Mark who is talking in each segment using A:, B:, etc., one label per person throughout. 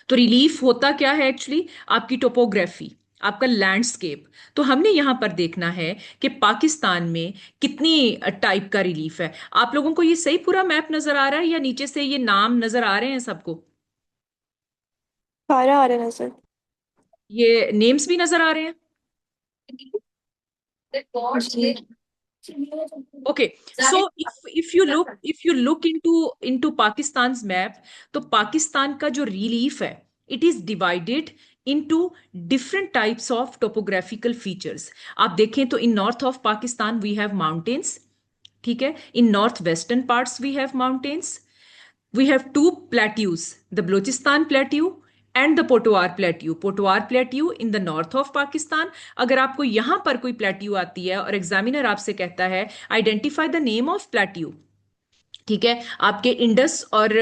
A: तो रिलीफ होता क्या है एक्चुअली? आपकी टोपोग्राफी, आपका लैंडस्केप। तो हमने यहां पर देखना है कि पाकिस्तान में कितनी टाइप का रिलीफ है। आप लोगों को ये सही पूरा मैप नजर आ रहा है या नीचे से ये नाम नजर आ रहे हैं सबको?
B: सारा आ रहा है नजर।
A: ये नेम्स भी नजर आ रहे हैं?
B: जी।
A: Okay, so if you look into Pakistan's map, तो पाकिस्तान का जो रिलीफ है, it is divided into different types of topographical features. आप देखें तो in north of Pakistan we have mountains, ठीक है? In northwestern parts we have mountains. We have two plateaus, the Balochistan plateau and the Potohar plateau. Potohar plateau in the north of Pakistan. अगर आपको यहां पर कोई प्लेट्यू आती है और एग्जामिनर आपसे कहता है identify the name of plateau, ठीक है, आपके इंडस और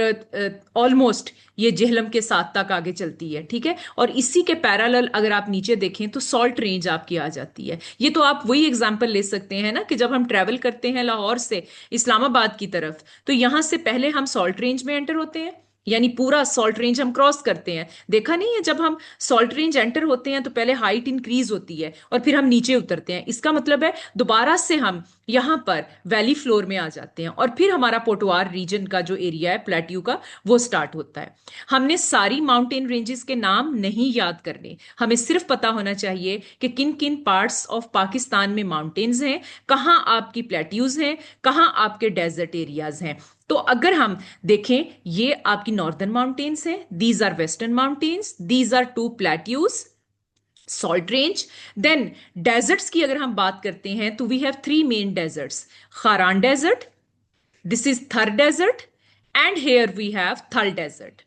A: ऑलमोस्ट ये जेहलम के साथ तक आगे चलती है, ठीक है, और इसी के पैरेलल अगर आप नीचे देखें तो सॉल्ट रेंज आपकी आ जाती है। ये तो आप वही एग्जांपल ले सकते हैं ना कि जब हम ट्रेवल करते हैं लाहौर से इस्लामाबाद की तरफ, तो यहां से पहले हम सॉल्ट रेंज में एंटर होते हैं, यानी पूरा सॉल्ट रेंज हम क्रॉस करते हैं। देखा नहीं है, जब हम सॉल्ट रेंज एंटर होते हैं तो पहले हाइट इंक्रीज होती है और फिर हम नीचे उतरते हैं। इसका मतलब है दोबारा से हम यहां पर वैली फ्लोर में आ जाते हैं और फिर हमारा पोटवार रीजन का जो एरिया है प्लेट्यू का वो स्टार्ट होता है। हमने सारी माउंटेन रेंजेस के नाम नहीं याद करने, हमें सिर्फ पता होना चाहिए कि किन किन पार्ट्स ऑफ पाकिस्तान में माउंटेन्स हैं, कहाँ आपकी प्लेट्यूज हैं, कहाँ आपके डेजर्ट एरियाज हैं। तो अगर हम देखें, ये आपकी नॉर्दर्न माउंटेन्स हैं, these are western mountains, these are two plateaus, salt range. Then deserts की अगर हम बात करते हैं तो we have three main deserts, Kharan desert, this is Thar desert, and here we have Thal desert.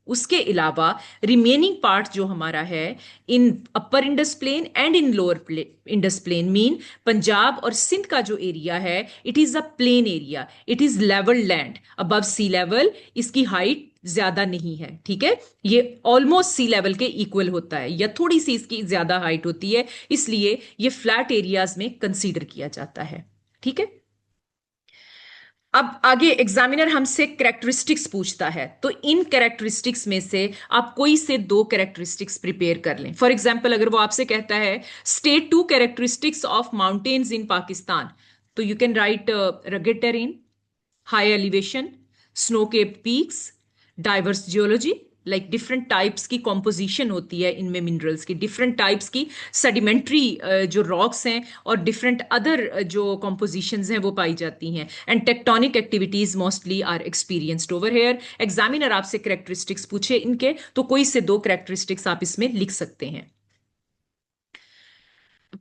A: उसके अलावा रिमेनिंग पार्ट जो हमारा है in upper Indus plain and in lower Indus plain, mean Punjab और सिंध का जो एरिया है, it is a plane area, it is level land above sea level. इसकी हाइट ज्यादा नहीं है, ठीक है, ये ऑलमोस्ट सी लेवल के इक्वल होता है या थोड़ी सी इसकी ज्यादा हाइट होती है, इसलिए ये फ्लैट एरियाज में कंसीडर किया जाता है, ठीक है। अब आगे एग्जामिनर हमसे कैरेक्टरिस्टिक्स पूछता है, तो इन कैरेक्टरिस्टिक्स में से आप कोई से दो कैरेक्टरिस्टिक्स प्रिपेयर कर लें। फॉर एग्जाम्पल अगर वो आपसे कहता है state two characteristics of mountains in Pakistan, तो you can write rugged terrain, high elevation, snow cap peaks, diverse geology, like different types की कॉम्पोजिशन होती है इनमें, मिनरल्स की डिफरेंट टाइप्स की सेडिमेंट्री जो रॉक्स हैं और डिफरेंट अदर जो कॉम्पोजिशंस हैं वो पाई जाती हैं, and tectonic activities mostly are experienced over here. Examiner आपसे करेक्टरिस्टिक्स पूछे इनके, तो कोई से दो करेक्टरिस्टिक्स आप इसमें लिख सकते हैं।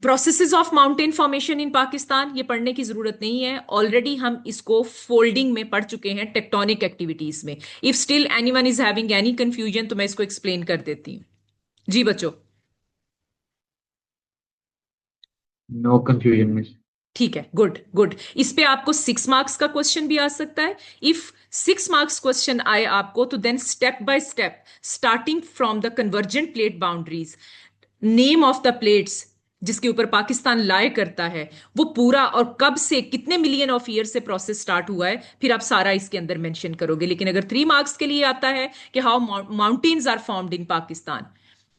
A: प्रोसेसेस ऑफ माउंटेन फॉर्मेशन इन पाकिस्तान ये पढ़ने की जरूरत नहीं है, ऑलरेडी हम इसको फोल्डिंग में पढ़ चुके हैं टेक्टोनिक एक्टिविटीज में। If still anyone is having any confusion तो मैं इसको एक्सप्लेन कर देती हूँ। जी बच्चों।
C: No confusion miss.
A: ठीक है, गुड गुड। इस पे आपको 6 मार्क्स का क्वेश्चन भी आ सकता है। इफ 6 मार्क्स क्वेश्चन आए आपको तो then step by step starting from the convergent plate boundaries, name of the plates जिसके ऊपर पाकिस्तान लाए करता है, वो पूरा और कब से कितने मिलियन ऑफ ईयर से प्रोसेस स्टार्ट हुआ है, फिर आप सारा इसके अंदर मेंशन करोगे। लेकिन अगर 3 मार्क्स के लिए आता है कि how mountains are formed in Pakistan,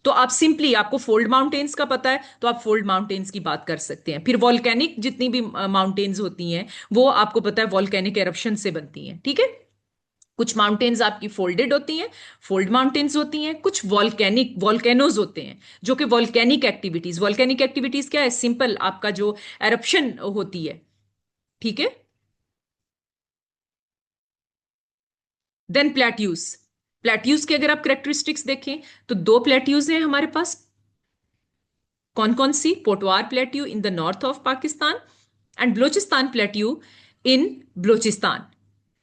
A: तो आप सिंपली, आपको फोल्ड माउंटेन्स का पता है तो आप फोल्ड माउंटेन्स की बात कर सकते हैं। फिर वॉल्केनिक जितनी भी माउंटेन्स होती हैं वो आपको पता है वॉल्केनिक एरप्शन से बनती हैं, ठीक है। कुछ माउंटेन्स आपकी फोल्डेड होती हैं, फोल्ड माउंटेन्स होती हैं, कुछ वॉल्केनिक वॉल्केनोज होते हैं जो कि वॉल्केनिक एक्टिविटीज क्या है, सिंपल आपका जो एरप्शन होती है, ठीक है। देन प्लेट्यूज, प्लेट्यूज के अगर आप करेक्टरिस्टिक्स देखें तो दो प्लेट्यूज हैं हमारे पास, कौन कौन सी? Potwar plateau in the north of Pakistan and Balochistan plateau in Balochistan,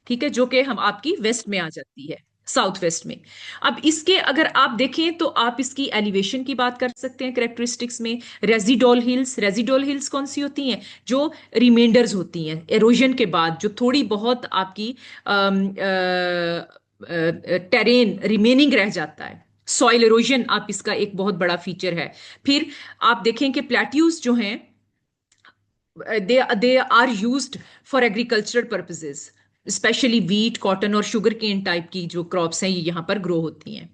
A: ठीक है, जो कि हम आपकी वेस्ट में आ जाती है, साउथ वेस्ट में। अब इसके अगर आप देखें तो आप इसकी एलिवेशन की बात कर सकते हैं करेक्टरिस्टिक्स में। रेजिडोल हिल्स, रेजिडोल हिल्स कौन सी होती हैं? जो रिमाइंडर्स होती हैं एरोजन के बाद, जो थोड़ी बहुत आपकी टेरेन रिमेनिंग रह जाता है, सॉइल एरोजन आप इसका एक बहुत बड़ा फीचर है। फिर आप देखें कि प्लेट्यूज जो हैं they are used for agricultural purposes, specially wheat, cotton और शुगर केन टाइप की जो क्रॉप्स हैं ये यहाँ पर ग्रो होती हैं।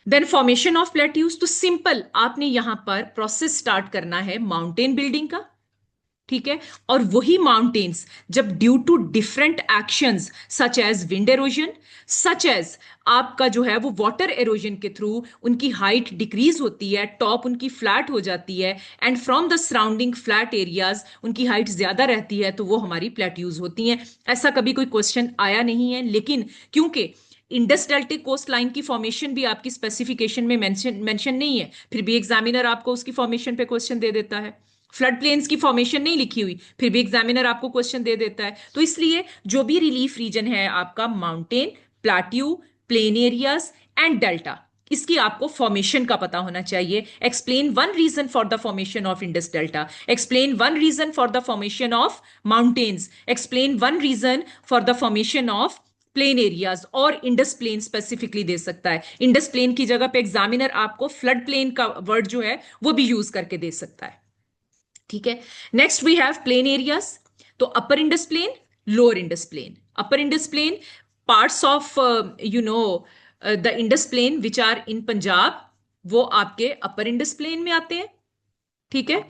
A: देन फॉर्मेशन ऑफ प्लेट्यूज, तो सिंपल आपने यहां पर प्रोसेस स्टार्ट करना है माउंटेन बिल्डिंग का, ठीक है। और वही माउंटेन्स जब due to different actions such as wind erosion, such as आपका जो है वो वाटर एरोजन के थ्रू उनकी हाइट डिक्रीज होती है, टॉप उनकी फ्लैट हो जाती है, and from the surrounding flat areas उनकी हाइट ज्यादा रहती है, तो वो हमारी प्लेट्यूज होती हैं। ऐसा कभी कोई क्वेश्चन आया नहीं है, लेकिन क्योंकि इंडस डेल्टिक कोस्ट लाइन की फॉर्मेशन भी आपकी स्पेसिफिकेशन में मेंशन नहीं है, फिर भी एग्जामिनर आपको उसकी फॉर्मेशन पे क्वेश्चन दे देता है। फ्लड प्लेन्स की फॉर्मेशन नहीं लिखी हुई, फिर भी एग्जामिनर आपको क्वेश्चन दे देता है। तो इसलिए जो भी रिलीफ रीजन है आपका mountain, plateau, plain areas and delta, इसकी आपको फॉर्मेशन का पता होना चाहिए। Explain one reason for the formation of Indus delta, explain one reason for the formation of mountains, explain one reason for the formation of plain areas, और Indus plain specifically दे सकता है। इंडस प्लेन की जगह पे एग्जामिनर आपको फ्लड प्लेन का word जो है वो भी यूज करके दे सकता है, ठीक है। Next we have plain areas, तो upper Indus plain, lower Indus plain. Upper Indus plain, parts of the Indus plain which are in Punjab, वो आपके अपर इंडस प्लेन में आते हैं, ठीक है।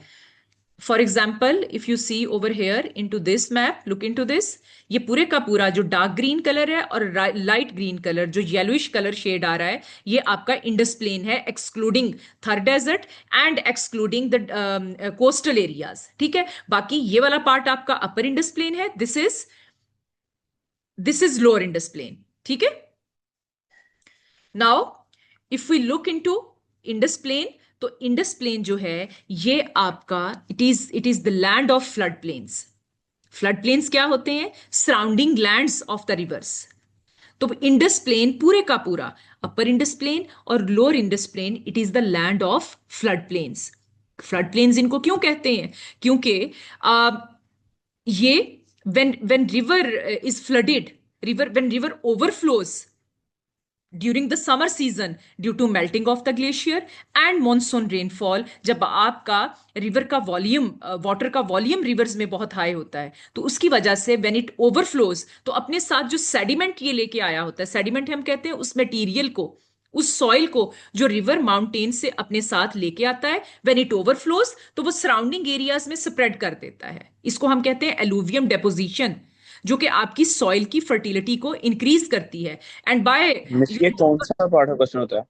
A: For example if you see over here into this map, look into this, ये पूरे का पूरा जो डार्क ग्रीन कलर है और लाइट ग्रीन कलर जो येलोइश कलर शेड आ रहा है, ये आपका इंडस प्लेन है, excluding Thar desert and excluding the coastal areas, ठीक है। बाकी ये वाला पार्ट आपका अपर इंडस प्लेन है, this is lower Indus plain, ठीक है। Now if we look into Indus plain, तो इंडस प्लेन जो है ये आपका it is the land of flood plains. Flood plains क्या होते हैं? Surrounding lands of the rivers. तो इंडस प्लेन पूरे का पूरा, अपर इंडस प्लेन और lower Indus plain, it is the land of flood plains. Flood plains इनको क्यों कहते हैं? क्योंकि ये when river is flooded, when river overflows during the summer season due to melting of the glacier and monsoon rainfall, जब आपका river का volume, water का वॉल्यूम रिवर्स में बहुत हाई होता है, तो उसकी वजह से व्हेन इट ओवरफ्लोज, तो अपने साथ जो सेडिमेंट ये लेके आया होता है, सेडिमेंट हम कहते हैं उस मटेरियल को, उस सॉइल को जो रिवर माउंटेन से अपने साथ लेके आता है, व्हेन इट ओवरफ्लोज तो वो सराउंडिंग एरियाज में स्प्रेड कर देता है। इसको हम कहते हैं एलुवियम डेपोजिशन, जो कि आपकी सॉइल की फर्टिलिटी को इंक्रीज करती है। एंड बाय
B: मिस ये कौन सा पार्ट का क्वेश्चन होता है?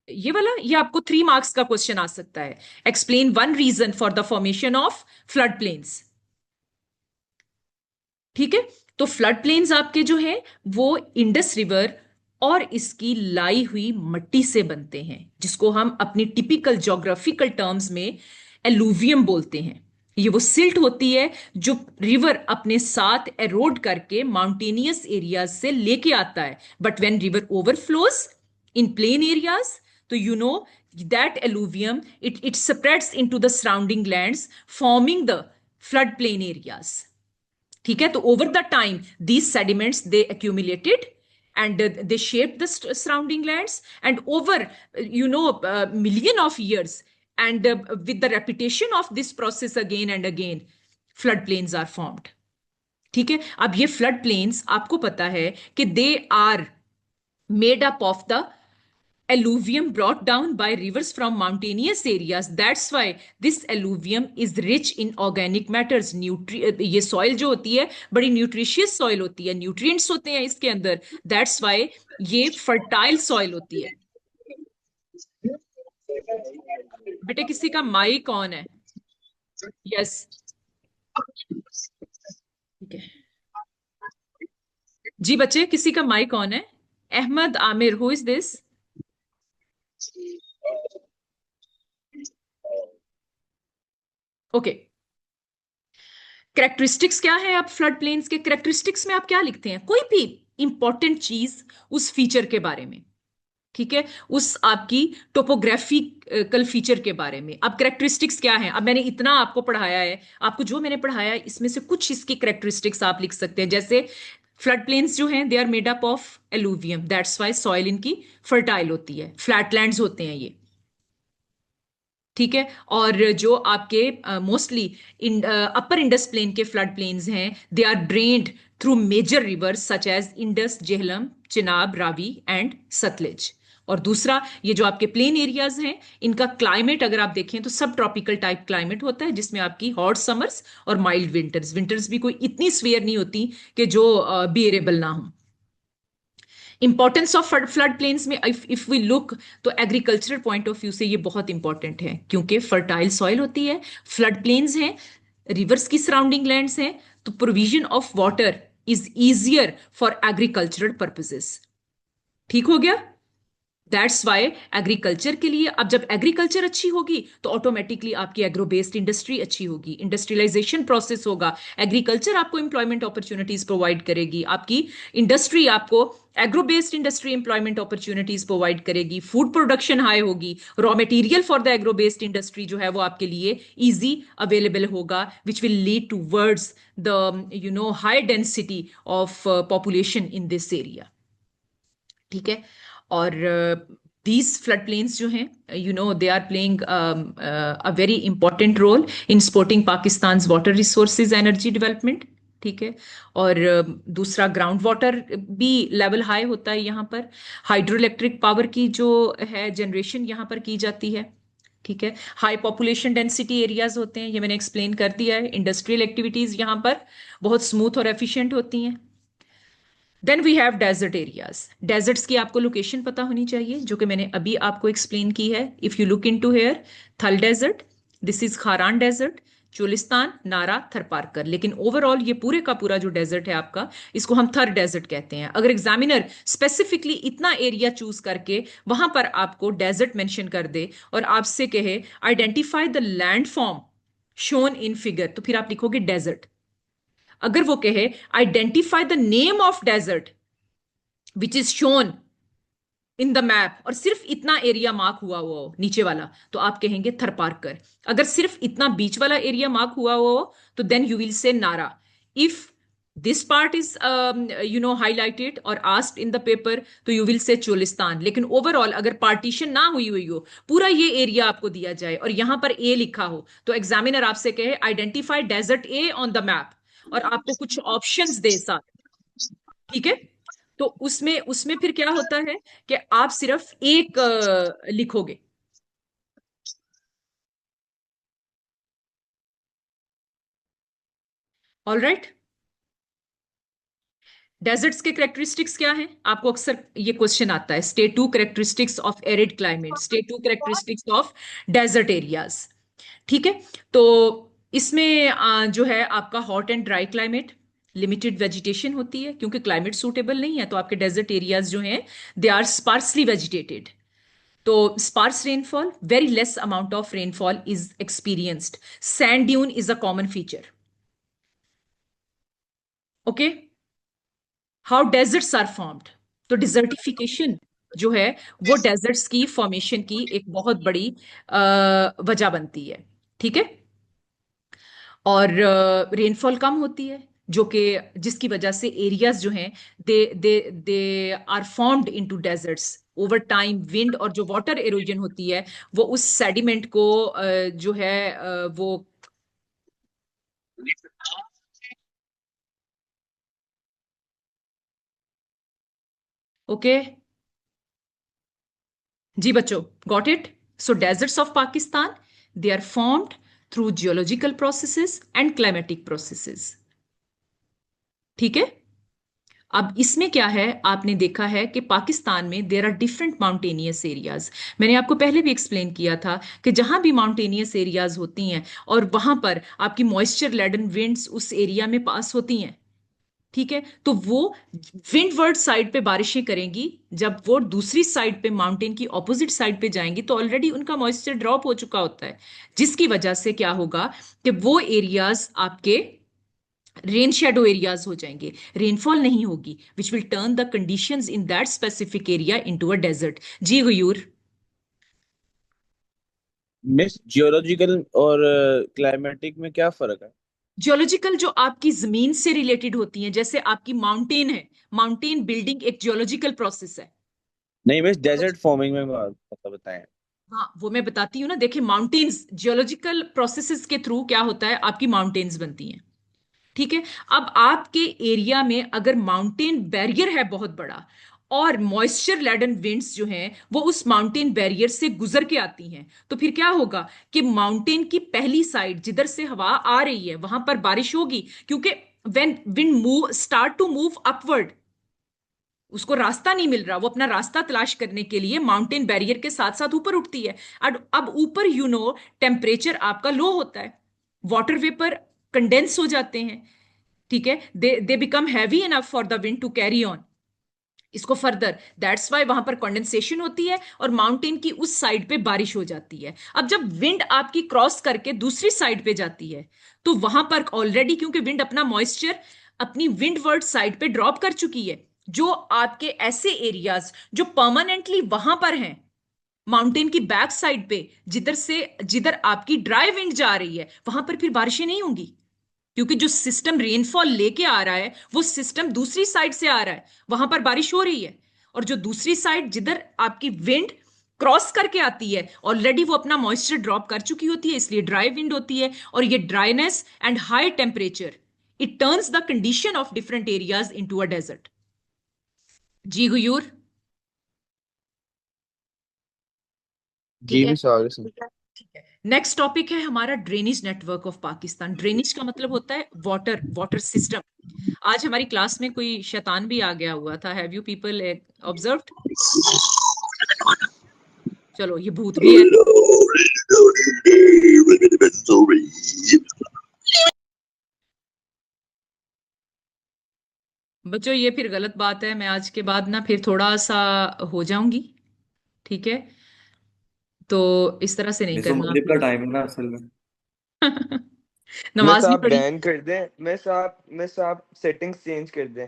A: ये वाला, ये आपको 3 मार्क्स का क्वेश्चन आ सकता है। Explain one reason for the formation of flood plains, ठीक है। तो फ्लड प्लेन्स आपके जो है वो इंडस रिवर और इसकी लाई हुई मट्टी से बनते हैं, जिसको हम अपनी टिपिकल ज्योग्राफिकल टर्म्स में एलुवियम बोलते हैं। ये वो सिल्ट होती है जो रिवर अपने साथ एरोड करके माउंटेनियस एरियाज से लेके आता है, but when river overflows in plane areas, तो you know that alluvium it spreads into the surrounding lands, forming the floodplain areas, ठीक है। तो over the time these sediments they accumulated and they shaped the surrounding lands, and over million of years, and with the repetition of this process again and again, floodplains are formed, ठीक है। अब ये flood plains आपको पता है कि they are made up of the alluvium brought down by rivers from mountainous areas. That's why this alluvium is rich in organic matters. ये soil जो होती है बड़ी nutritious soil होती है, nutrients होते हैं इसके अंदर, that's why ये fertile soil होती है। बेटे किसी का माइक ऑन है? यस, ठीक है जी बच्चे, किसी का माइक ऑन है? Ahmad Aamir, who is this? Okay, characteristics क्या है? आप फ्लड प्लेन्स के कैरेक्टरिस्टिक्स में आप क्या लिखते हैं? कोई भी इंपॉर्टेंट चीज उस फीचर के बारे में, ठीक है, उस आपकी टोपोग्राफिकल फीचर के बारे में। अब कैरेक्टरिस्टिक्स क्या है? अब मैंने इतना आपको पढ़ाया है, आपको जो मैंने पढ़ाया है इसमें से कुछ इसकी कैरेक्टरिस्टिक्स आप लिख सकते हैं। जैसे फ्लड प्लेन्स जो हैं they are made up of alluvium, that's why soil इनकी फर्टाइल होती है, फ्लैटलैंड्स होते हैं ये, ठीक है। और जो आपके मोस्टली अपर इंडस प्लेन के फ्लड प्लेन्स हैं, they are drained through major rivers such as Indus, Jhelum, Chenab, Ravi and Sutlej. और दूसरा, ये जो आपके प्लेन एरियाज हैं, इनका क्लाइमेट अगर आप देखें तो सब ट्रॉपिकल टाइप क्लाइमेट होता है, जिसमें आपकी हॉट समर्स और माइल्ड विंटर्स, विंटर्स भी कोई इतनी स्वेयर नहीं होती कि जो बियरेबल ना हो। इंपॉर्टेंस ऑफ फ्लड प्लेन्स में इफ वी लुक, तो एग्रीकल्चरल पॉइंट ऑफ व्यू से ये बहुत इंपॉर्टेंट है, क्योंकि फर्टाइल सॉइल होती है, फ्लड प्लेन्स हैं, रिवर्स की सराउंडिंग लैंड्स हैं, तो provision of water is easier for agricultural purposes. ठीक हो गया? दैट्स वाई एग्रीकल्चर के लिए, अब जब एग्रीकल्चर अच्छी होगी तो ऑटोमेटिकली आपकी एग्रो बेस्ड इंडस्ट्री अच्छी होगी, इंडस्ट्रियलाइजेशन प्रोसेस होगा, एग्रीकल्चर आपको एम्प्लॉयमेंट अपॉर्चुनिटीज प्रोवाइड करेगी, आपकी इंडस्ट्री आपको agro based industry employment opportunities provide करेगी, फूड प्रोडक्शन हाई होगी, raw material for the agro based industry जो है वो आपके लिए इजी अवेलेबल होगा, which will lead towards the high density of population in this area. ठीक है? और these floodplains जो हैं, they are playing a very important role in supporting Pakistan's water resources energy development। ठीक है? और दूसरा, ग्राउंड वाटर भी लेवल हाई होता है यहाँ पर, हाइड्रो इलेक्ट्रिक पावर की जो है जनरेशन यहाँ पर की जाती है। ठीक है? हाई पॉपुलेशन डेंसिटी एरियाज होते हैं, ये मैंने एक्सप्लेन कर दिया है। इंडस्ट्रियल एक्टिविटीज यहाँ पर बहुत स्मूथ और एफिशिएंट होती हैं। Then we have desert areas. Deserts की आपको लोकेशन पता होनी चाहिए, जो कि मैंने अभी आपको एक्सप्लेन की है। If you look into here, Thal desert, this is Kharan desert, Cholistan, Nara, Tharparkar. लेकिन ओवरऑल ये पूरे का पूरा जो डेजर्ट है आपका, इसको हम थर डेजर्ट कहते हैं। अगर एग्जामिनर स्पेसिफिकली इतना एरिया चूज करके वहां पर आपको डेजर्ट मेंशन कर दे और आपसे कहे identify the landform shown in figure, तो फिर आप लिखोगे डेजर्ट। अगर वो कहे identify the name of desert which is shown in the map, और सिर्फ इतना एरिया मार्क हुआ हुआ हो नीचे वाला, तो आप कहेंगे थरपारकर। अगर सिर्फ इतना बीच वाला एरिया मार्क हुआ हुआ हो, तो देन यू विल से नारा। If this part is highlighted और आस्क्ड इन द पेपर, तो यू विल से चोलिस्तान। लेकिन ओवरऑल अगर पार्टीशन ना हुई हुई हो, पूरा ये एरिया आपको दिया जाए और यहां पर ए लिखा हो, तो एग्जामिनर आपसे कहे identify desert A on the map, और आपको कुछ ऑप्शंस दे साथ। ठीक है? तो उसमें उसमें फिर क्या होता है कि आप सिर्फ एक लिखोगे। All right? डेजर्ट्स के करेक्टरिस्टिक्स क्या हैं? आपको अक्सर ये क्वेश्चन आता है, state 2 characteristics of arid climate, state 2 characteristics of desert areas. ठीक है? तो इसमें जो है आपका hot and dry climate, limited vegetation होती है, क्योंकि क्लाइमेट सूटेबल नहीं है, तो आपके डेजर्ट एरियाज जो हैं दे आर स्पार्सली वेजिटेटेड। तो sparse rainfall, very less amount of rainfall is experienced. Sand dune is a common feature. Okay? How deserts are formed, तो डिजर्टिफिकेशन जो है वो डेजर्ट्स की फॉर्मेशन की एक बहुत बड़ी वजह बनती है। ठीक है? और रेनफॉल कम होती है, जो कि जिसकी वजह से एरियाज जो हैं they they they are formed into deserts over time. Wind और जो वाटर एरोजन होती है, वो उस सेडिमेंट को जो है वो ओके जी बच्चों, got it? So deserts of Pakistan, they are formed through geological processes and climatic processes. ठीक है? अब इसमें क्या है, आपने देखा है कि पाकिस्तान में there are different mountainous areas. मैंने आपको पहले भी एक्सप्लेन किया था कि जहां भी माउंटेनियस एरियाज होती हैं और वहां पर आपकी मॉइस्चर लेडन विंड्स उस एरिया में पास होती हैं, ठीक है, तो वो विंडवर्ड साइड पे बारिशें करेंगी। जब वो दूसरी साइड पे, माउंटेन की ऑपोजिट साइड पे जाएंगी, तो ऑलरेडी उनका मॉइस्चर ड्रॉप हो चुका होता है, जिसकी वजह से क्या होगा कि वो एरियाज आपके रेन शेडो एरियाज हो जाएंगे, रेनफॉल नहीं होगी, which will turn the conditions in that specific area into a desert. जी गयूर?
B: मिस, जियोलॉजिकल और क्लाइमेटिक में क्या फर्क है?
A: जियोलॉजिकल जो आपकी जमीन से रिलेटेड होती हैं, जैसे आपकी माउंटेन है, माउंटेन बिल्डिंग एक जियोलॉजिकल प्रोसेस है।
B: नहीं मिस, डेजर्ट फॉर्मिंग में मतलब बताएं।
A: हाँ, वो मैं बताती हूँ ना। देखिए, माउंटेन्स जियोलॉजिकल प्रोसेसेस के थ्रू क्या होता है, आपकी माउंटेन्स बनती हैं। ठीक है? अब आपके एरिया में अगर माउंटेन बैरियर है बहुत बड़ा, और मॉइस्चर लेडन विंड्स जो हैं वो उस माउंटेन बैरियर से गुजर के आती हैं, तो फिर क्या होगा कि माउंटेन की पहली साइड जिधर से हवा आ रही है वहां पर बारिश होगी, क्योंकि when wind move start to move upward, उसको रास्ता नहीं मिल रहा, वो अपना रास्ता तलाश करने के लिए माउंटेन बैरियर के साथ साथ ऊपर उठती है। अब ऊपर टेम्परेचर आपका लो होता है, वाटर वेपर कंडेंस हो जाते हैं, ठीक है, they become heavy enough for the wind to carry on इसको फर्दर, दैट्स वाई वहां पर कंडेंसेशन होती है और माउंटेन की उस साइड पे बारिश हो जाती है। अब जब विंड आपकी क्रॉस करके दूसरी साइड पे जाती है तो वहां पर ऑलरेडी, क्योंकि विंड अपना मॉइस्चर अपनी विंडवर्ड साइड पे ड्रॉप कर चुकी है, जो आपके ऐसे एरियाज जो परमानेंटली वहां पर हैं माउंटेन की बैक साइड पे, जिधर आपकी ड्राई विंड जा रही है वहां पर फिर बारिशें नहीं होंगी, क्योंकि जो सिस्टम रेनफॉल लेके आ रहा है वो सिस्टम दूसरी साइड से आ रहा है, वहां पर बारिश हो रही है। और जो दूसरी साइड जिधर आपकी विंड क्रॉस करके आती है ऑलरेडी वो अपना मॉइस्चर ड्रॉप कर चुकी होती है, इसलिए ड्राई विंड होती है। और ये dryness and high temperature it turns the condition of different areas into a desert. जी गुयूर,
B: जी
A: ठीक है।
B: भी सवाल
A: नेक्स्ट टॉपिक है हमारा drainage network of Pakistan. Drainage का मतलब होता है वाटर वाटर सिस्टम। आज हमारी क्लास में कोई शैतान भी आ गया हुआ था, हैव यू पीपल ऑब्जर्व्ड? चलो ये भूत भी है। बच्चों ये फिर गलत बात है, मैं आज के बाद ना फिर थोड़ा सा हो जाऊंगी, ठीक है, तो इस तरह से नहीं
D: मिस, वो
A: करना
D: मगरिब का टाइम है ना असल में।
E: मैं
A: नमाज भी
E: साहब
A: पढ़ी।
E: बैन कर दें, मैं साहब सेटिंग्स चेंज कर दें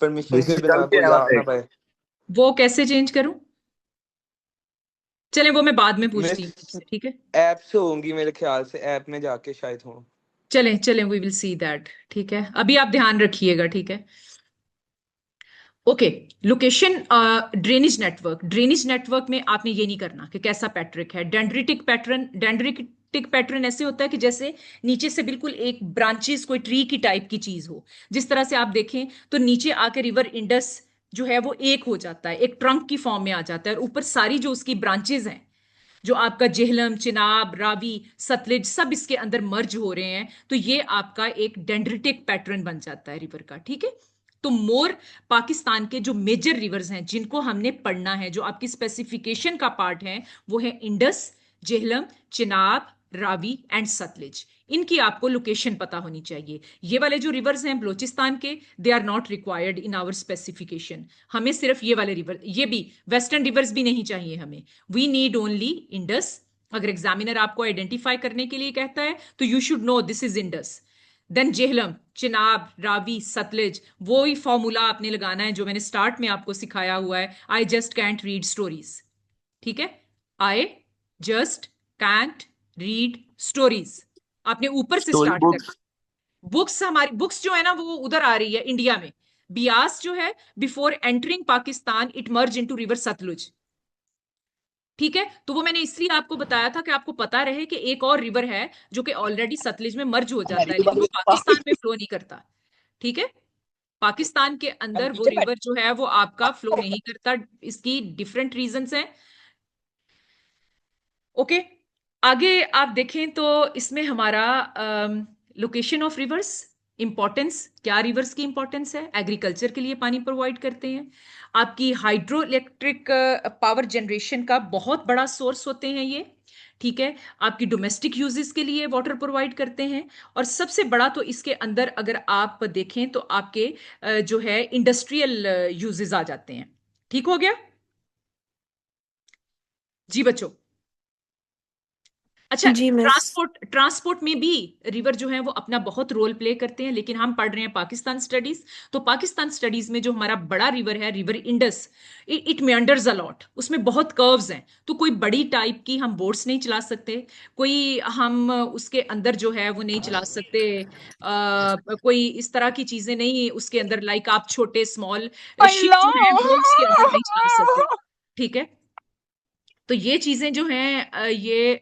E: परमिशन
B: वैसे
E: के
B: चल
E: बिना
B: के
E: कोई
B: आया
E: आ
B: है।
E: ना पाए।
A: वो कैसे चेंज करूं? चले वो मैं बाद में
E: मैं
A: पूछती हूँ आपसे, ठीक है।
E: ऐप से होंगी मेरे ख्याल से, ऐप में जाके शायद हो।
A: चलें चलें, वी विल सी दैट, ठीक है, अभी आप ध्यान रखिएगा, ठीक है। Okay, location drainage network. Drainage network में आपने ये नहीं करना कि कैसा पैट्रिक है। डेंड्रिटिक पैटर्न, डेंड्रिटिक पैटर्न ऐसे होता है कि जैसे नीचे से बिल्कुल एक ब्रांचेस कोई ट्री की टाइप की चीज हो, जिस तरह से आप देखें तो नीचे आके रिवर इंडस जो है वो एक हो जाता है, एक ट्रंक की फॉर्म में आ जाता है, और ऊपर सारी जो उसकी ब्रांचेस हैं, जो आपका जेहलम, चिनाब, रावी, सतलज, सब इसके अंदर मर्ज हो रहे हैं, तो ये आपका एक डेंड्रिटिक पैटर्न बन जाता है रिवर का, ठीक है। तो मोर पाकिस्तान के जो मेजर रिवर्स हैं जिनको हमने पढ़ना है, जो आपकी स्पेसिफिकेशन का पार्ट है, वो है इंडस, जेहलम, चिनाब, रावी एंड सतलज। इनकी आपको लोकेशन पता होनी चाहिए। ये वाले जो रिवर्स हैं बलोचिस्तान के, they are not required in our specification. हमें सिर्फ ये वाले रिवर, ये भी वेस्टर्न रिवर्स भी नहीं चाहिए हमें, वी नीड ओनली इंडस। अगर एग्जामिनर आपको आइडेंटिफाई करने के लिए कहता है तो you should know this is Indus. Then Jhelum, Chenab, Ravi, Sutlej, वो ही फॉर्मूला आपने लगाना है जो मैंने स्टार्ट में आपको सिखाया हुआ है, I just can't read stories, ठीक है। I just can't read stories, आपने ऊपर से
B: स्टोरी
A: स्टार्ट
B: बुक्स।
A: करना। बुक्स, हमारी बुक्स जो है ना वो उधर आ रही है इंडिया में। बियास जो है, before entering Pakistan it merge into river Sutlej, ठीक है। तो वो मैंने इसलिए आपको बताया था कि आपको पता रहे कि एक और रिवर है जो कि ऑलरेडी सतलज में मर्ज हो जाता है, लेकिन वो पाकिस्तान में फ्लो नहीं करता, ठीक है। पाकिस्तान के अंदर वो रिवर जो है वो आपका फ्लो नहीं करता, इसकी डिफरेंट रीजंस हैं, ओके। आगे आप देखें तो इसमें हमारा लोकेशन ऑफ रिवर्स, इंपॉर्टेंस, क्या रिवर्स की इंपॉर्टेंस है, एग्रीकल्चर के लिए पानी प्रोवाइड करते हैं, आपकी हाइड्रो इलेक्ट्रिक पावर जनरेशन का बहुत बड़ा सोर्स होते हैं ये, ठीक है, आपकी डोमेस्टिक यूजेस के लिए वाटर प्रोवाइड करते हैं, और सबसे बड़ा तो इसके अंदर अगर आप देखें तो आपके जो है इंडस्ट्रियल यूजेस आ जाते हैं, ठीक हो गया जी बच्चों। अच्छा,
F: जी मिस।
A: ट्रांसपोर्ट में भी रिवर जो है वो अपना बहुत रोल प्ले करते हैं, लेकिन हम पढ़ रहे हैं पाकिस्तान स्टडीज, तो पाकिस्तान स्टडीज में जो हमारा बड़ा रिवर है, river Indus, it meanders a lot, उसमें बहुत कर्व्स हैं, तो कोई बड़ी टाइप की हम बोट्स नहीं चला सकते, कोई हम उसके अंदर जो है वो नहीं चला सकते, कोई इस तरह की चीजें नहीं उसके अंदर, लाइक आप छोटे स्मॉल शिप जो है वो उसके अंदर नहीं चला सकते, ठीक है। तो ये चीजें जो हैं ये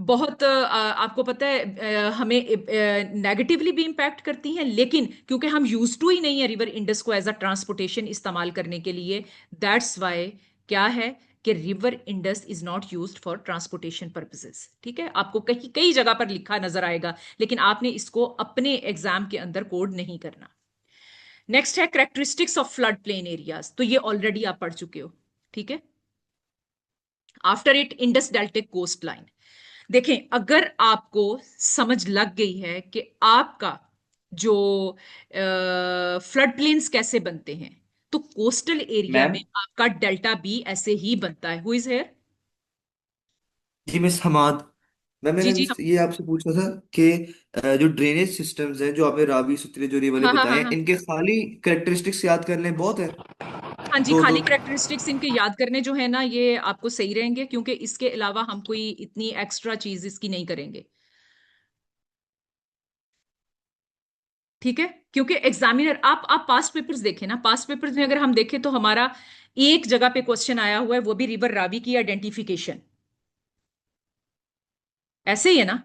A: बहुत आपको पता है हमें नेगेटिवली भी इम्पैक्ट करती हैं, लेकिन क्योंकि हम यूज टू ही नहीं है रिवर इंडस को एज अ ट्रांसपोर्टेशन इस्तेमाल करने के लिए, दैट्स वाई क्या है कि river Indus is not used for transportation purposes. ठीक है, आपको कहीं कई जगह पर लिखा नजर आएगा, लेकिन आपने इसको अपने एग्जाम के अंदर कोड नहीं करना। नेक्स्ट है characteristics of flood plain areas, तो ये ऑलरेडी आप पढ़ चुके हो। ठीक है, after it Indus deltaic coast line. देखें, अगर आपको समझ लग गई है कि आपका जो फ्लड प्लेन्स कैसे बनते हैं, तो कोस्टल एरिया
D: मैम
A: में आपका डेल्टा बी ऐसे ही बनता है। Who is here?
D: जी, मिस हमाद।
A: जी
D: मैंने
A: जी,
D: मिस ये आपसे पूछा था कि जो ड्रेनेज सिस्टम्स हैं, जो आपने रावी सुतले जो वाले
A: हाँ हाँ हाँ
D: बताए,
A: हाँ
D: इनके खाली करेक्टरिस्टिक्स याद कर लें बहुत है।
A: हाँ जी,
D: दो दो।
A: खाली करेक्टरिस्टिक्स इनके याद करने जो है ना, ये आपको सही रहेंगे, क्योंकि इसके अलावा हम कोई इतनी एक्स्ट्रा चीज इसकी नहीं करेंगे। ठीक है, क्योंकि एग्जामिनर, आप पास्ट पेपर्स देखें ना, पास्ट पेपर्स में अगर हम देखें तो हमारा एक जगह पे क्वेश्चन आया हुआ है, वो भी रिवर रावी की आइडेंटिफिकेशन। ऐसे ही है ना?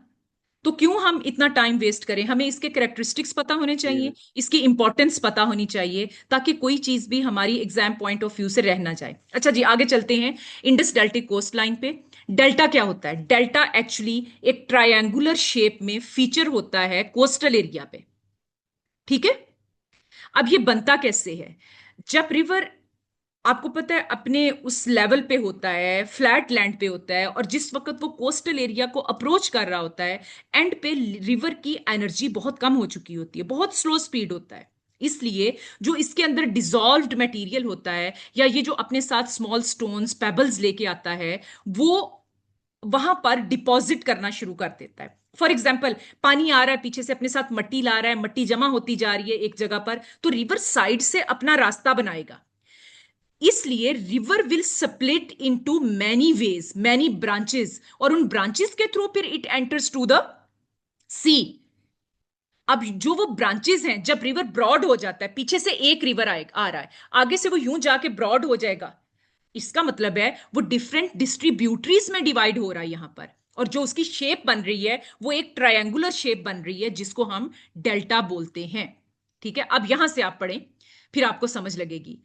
A: तो क्यों हम इतना टाइम वेस्ट करें? हमें इसके कैरेक्टरिस्टिक्स पता होने चाहिए, इसकी इंपॉर्टेंस पता होनी चाहिए, ताकि कोई चीज भी हमारी एग्जाम पॉइंट ऑफ व्यू से रह ना जाए। अच्छा जी, आगे चलते हैं इंडस डेल्टिक कोस्ट लाइन पे। डेल्टा क्या होता है? डेल्टा एक्चुअली एक ट्रायंगुलर शेप में फीचर होता है कोस्टल एरिया पे। ठीक है, अब ये बनता कैसे है? जब रिवर, आपको पता है, अपने उस लेवल पे होता है, फ्लैट लैंड पे होता है, और जिस वक्त वो कोस्टल एरिया को अप्रोच कर रहा होता है, एंड पे रिवर की एनर्जी बहुत कम हो चुकी होती है, बहुत स्लो स्पीड होता है। इसलिए जो इसके अंदर डिसॉल्व्ड मटेरियल होता है, या ये जो अपने साथ स्मॉल स्टोन्स पेबल्स लेके आता है, वो वहां पर डिपॉजिट करना शुरू कर देता है। फॉर एग्जाम्पल, पानी आ रहा है पीछे से, अपने साथ मट्टी ला रहा है, मट्टी जमा होती जा रही है एक जगह पर, तो रिवर साइड से अपना रास्ता बनाएगा। इसलिए river will split into many ways, many branches, और उन ब्रांचेस के थ्रू फिर इट एंटर्स टू द सी। अब जो वो ब्रांचेस हैं, जब रिवर ब्रॉड हो जाता है, पीछे से एक रिवर आ रहा है, आगे से वो यूं जाके ब्रॉड हो जाएगा, इसका मतलब है वो डिफरेंट डिस्ट्रीब्यूटरीज में डिवाइड हो रहा है यहां पर, और जो उसकी शेप बन रही है वो एक ट्रायंगुलर शेप बन रही है, जिसको हम डेल्टा बोलते हैं। ठीक है, अब यहां से आप पढ़ें, फिर आपको समझ लगेगी।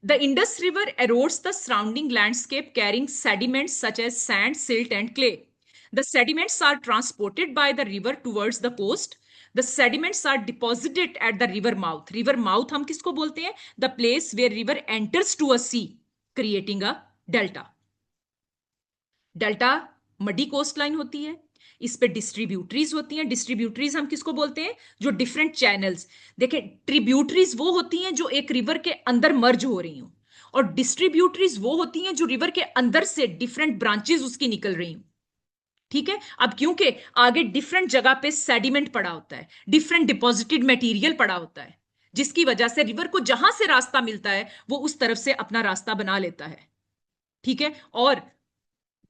A: The Indus River erodes the surrounding landscape, carrying sediments such as sand, silt, and clay. The sediments are transported by the river towards the coast. The sediments are deposited at the river mouth. River mouth हम किसको बोलते हैं? The place where river enters to a sea, creating a delta. Delta muddy coast line होती है, इस पे distributaries होती हैं। डिस्ट्रीब्यूटरीज हम किसको बोलते हैं? जो डिफरेंट चैनल्स, देखें, ट्रिब्यूटरीज वो होती हैं जो एक रिवर के अंदर मर्ज हो रही हूं, और डिस्ट्रीब्यूटरीज वो होती हैं जो रिवर के अंदर से डिफरेंट ब्रांचेस उसकी निकल रही हूं। ठीक है, अब क्योंकि आगे डिफरेंट जगह पे सेडिमेंट पड़ा होता है, डिफरेंट डिपॉजिटेड मटेरियल पड़ा होता है, जिसकी वजह से रिवर को जहां से रास्ता मिलता है वो उस तरफ से अपना रास्ता बना लेता है। ठीक है, और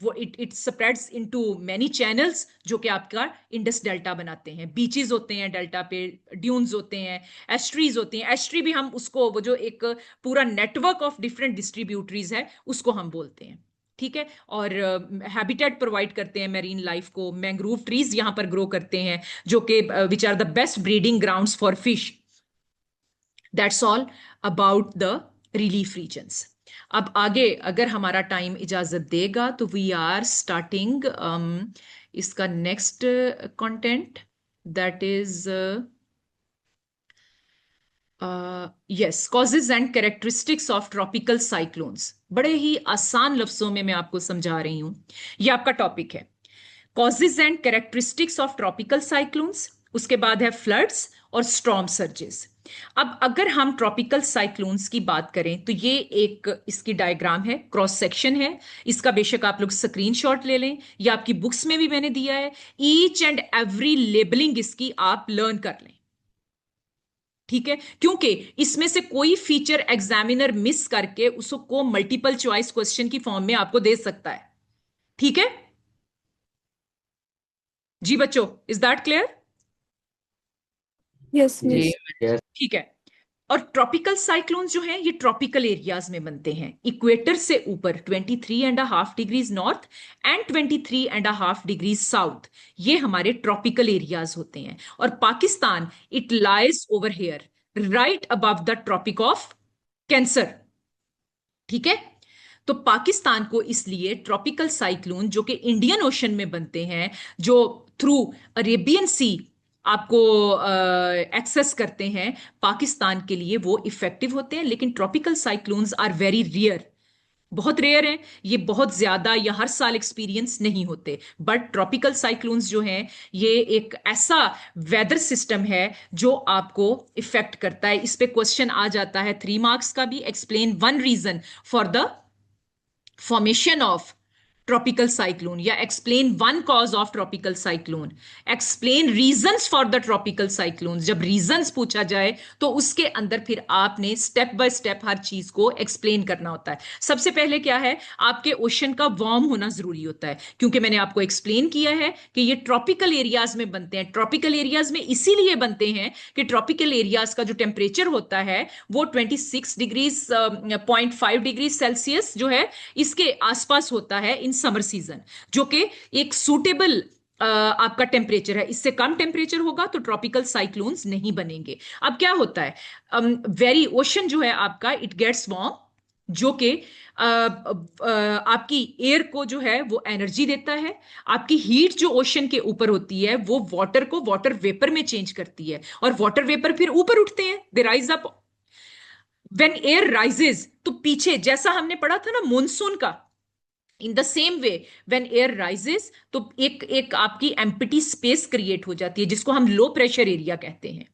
A: वो it spreads into many channels, जो कि आपका इंडस डेल्टा बनाते हैं। बीचेस होते हैं डेल्टा पे, ड्यून्स होते हैं, एस्ट्रीज होती हैं। एस्ट्री भी हम उसको, वो जो एक पूरा नेटवर्क ऑफ डिफरेंट डिस्ट्रीब्यूटरीज है, उसको हम बोलते हैं। ठीक है, और हैबिटेट प्रोवाइड करते हैं मेरीन लाइफ को। मैंग्रोव ट्रीज यहां पर ग्रो करते हैं, जो कि which are the best breeding grounds for fish. That's all about the relief regions. अब आगे अगर हमारा टाइम इजाजत देगा तो वी आर स्टार्टिंग इसका next content, that is yes, causes and characteristics of tropical cyclones. बड़े ही आसान लफ्जों में मैं आपको समझा रही हूं, यह आपका टॉपिक है, causes and characteristics of tropical cyclones. उसके बाद है फ्लड्स और स्टॉर्म सर्जेस। अब अगर हम ट्रॉपिकल साइक्लोन्स की बात करें तो ये एक इसकी डायग्राम है, क्रॉस सेक्शन है इसका, बेशक आप लोग स्क्रीनशॉट ले लें, या आपकी बुक्स में भी मैंने दिया है। ईच एंड एवरी लेबलिंग इसकी आप लर्न कर लें। ठीक है, क्योंकि इसमें से कोई फीचर एग्जामिनर मिस करके उसको मल्टीपल चॉइस क्वेश्चन की फॉर्म में आपको दे सकता है। ठीक है जी बच्चों, इज दैट क्लियर?
F: यस
C: जी
F: मिस।
C: यस।
A: ठीक है, और ट्रॉपिकल साइक्लोन्स जो हैं ये ट्रॉपिकल एरियाज में बनते हैं, इक्वेटर से ऊपर 23.5 degrees north and 23.5 degrees south, ये हमारे ट्रॉपिकल एरियाज होते हैं। और Pakistan it lies over here right above the tropic of cancer, ठीक है। तो पाकिस्तान को इसलिए ट्रॉपिकल साइक्लोन जो कि इंडियन ओशन में बनते हैं, जो थ्रू अरेबियन सी आपको एक्सेस करते हैं, पाकिस्तान के लिए वो इफेक्टिव होते हैं। लेकिन tropical cyclones are very rare, बहुत रेयर हैं, ये बहुत ज्यादा या हर साल एक्सपीरियंस नहीं होते। बट ट्रॉपिकल साइक्लोन्स जो हैं ये एक ऐसा वेदर सिस्टम है जो आपको इफेक्ट करता है। इस पे क्वेश्चन आ जाता है 3 मार्क्स का भी, explain one reason for the formation of tropical cyclone या explain one cause of tropical cyclone, explain reasons for the tropical cyclones। जब reasons पूछा जाए तो उसके अंदर फिर आपने स्टेप बाय स्टेप हर चीज को एक्सप्लेन करना होता है। सबसे पहले क्या है, आपके ओशन का वार्म होना जरूरी होता है, क्योंकि मैंने आपको एक्सप्लेन किया है कि ये ट्रॉपिकल एरियाज में बनते हैं। ट्रॉपिकल एरियाज में इसीलिए बनते हैं कि ट्रॉपिकल एरियाज का जो टेम्परेचर होता है वो 26.5 डिग्री सेल्सियस जो है इसके आसपास होता है इन समर सीजन, जो कि एक सूटेबल आपका टेम्परेचर है। इससे कम टेम्परेचर होगा तो ट्रॉपिकल साइक्लोन्स नहीं बनेंगे। अब क्या होता है, वेरी ओशन जो है आपका इट गेट्स वार्म, जो कि आपकी एयर को जो है वो एनर्जी देता है। आपकी हीट जो ओशन के ऊपर होती है वो वाटर को वाटर वेपर में चेंज करती है, और वाटर वेपर फिर ऊपर उठते हैं, they rise up. When air rises, तो पीछे जैसा हमने पढ़ा था ना मॉनसून का, in the same way when air rises तो एक आपकी एम्प्टी स्पेस क्रिएट हो जाती है जिसको हम लो प्रेशर एरिया कहते हैं,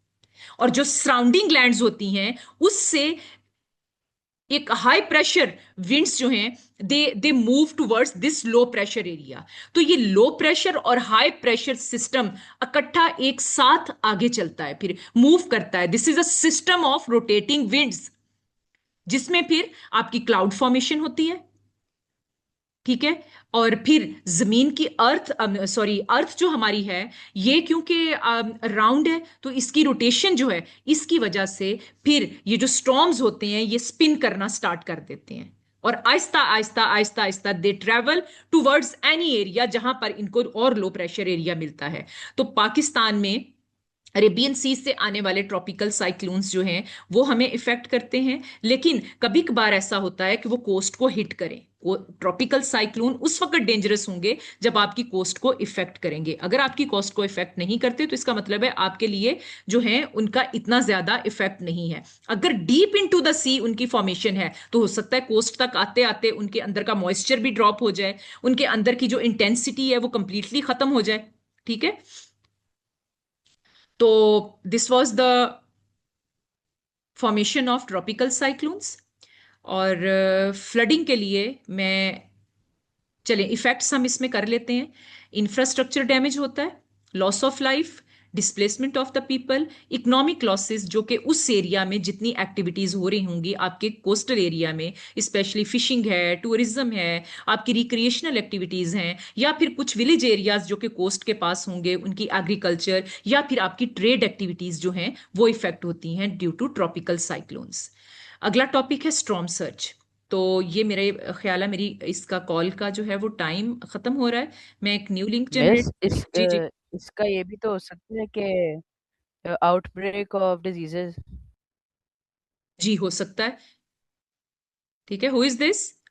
A: और जो सराउंडिंग लैंड्स होती हैं उससे एक हाई प्रेशर विंड्स जो हैं they move towards this low pressure area. तो ये लो प्रेशर और हाई प्रेशर सिस्टम इकट्ठा एक साथ आगे चलता है, फिर मूव करता है। This is a system of rotating winds, जिसमें फिर आपकी क्लाउड फॉर्मेशन होती है, ठीक है। और फिर जमीन की अर्थ जो हमारी है ये क्योंकि राउंड है तो इसकी रोटेशन जो है इसकी वजह से फिर ये जो स्टॉर्म्स होते हैं ये स्पिन करना स्टार्ट कर देते हैं, और Aahista Aahista Aahista Aahista they travel towards any area जहां पर इनको और लो प्रेशर एरिया मिलता है। तो पाकिस्तान में अरेबियन सी से आने वाले ट्रॉपिकल साइक्लोन्स जो हैं वो हमें इफेक्ट करते हैं, लेकिन कभी कभार ऐसा होता है कि वो कोस्ट को हिट करें। वो ट्रॉपिकल साइक्लोन उस वक्त डेंजरस होंगे जब आपकी कोस्ट को इफेक्ट करेंगे। अगर आपकी कोस्ट को इफेक्ट नहीं करते तो इसका मतलब है आपके लिए जो है उनका इतना ज्यादा इफेक्ट नहीं है। अगर डीप इनटू द सी उनकी फॉर्मेशन है तो हो सकता है कोस्ट तक आते आते उनके अंदर का मॉइस्चर भी ड्रॉप हो जाए, उनके अंदर की जो इंटेंसिटी है वो कंप्लीटली खत्म हो जाए, ठीक है। तो this was the formation of tropical cyclones. और फ्लडिंग के लिए मैं, चलें इफेक्ट्स हम इसमें कर लेते हैं। इंफ्रास्ट्रक्चर डैमेज होता है, loss of life, displacement of the people, economic losses, जो कि उस एरिया में जितनी एक्टिविटीज हो रही होंगी आपके कोस्टल एरिया में, स्पेशली फिशिंग है, टूरिज्म है, आपकी रिक्रिएशनल एक्टिविटीज हैं, या फिर कुछ विलेज एरियाज जो कि कोस्ट के पास होंगे उनकी एग्रीकल्चर या फिर आपकी ट्रेड एक्टिविटीज जो हैं वो इफेक्ट होती हैं ड्यू टू ट्रॉपिकल साइक्लोन्स। अगला टॉपिक है स्टॉर्म सर्ज। तो ये मेरे ख्याल है मेरी इसका कॉल का जो है वो टाइम खत्म हो रहा है। मैं एक न्यू लिंक जनरेट, जी जी
F: इसका ये भी तो हो सकता है कि आउटब्रेक ऑफ डिजीजेस।
A: जी हो सकता है, ठीक है। Who is this?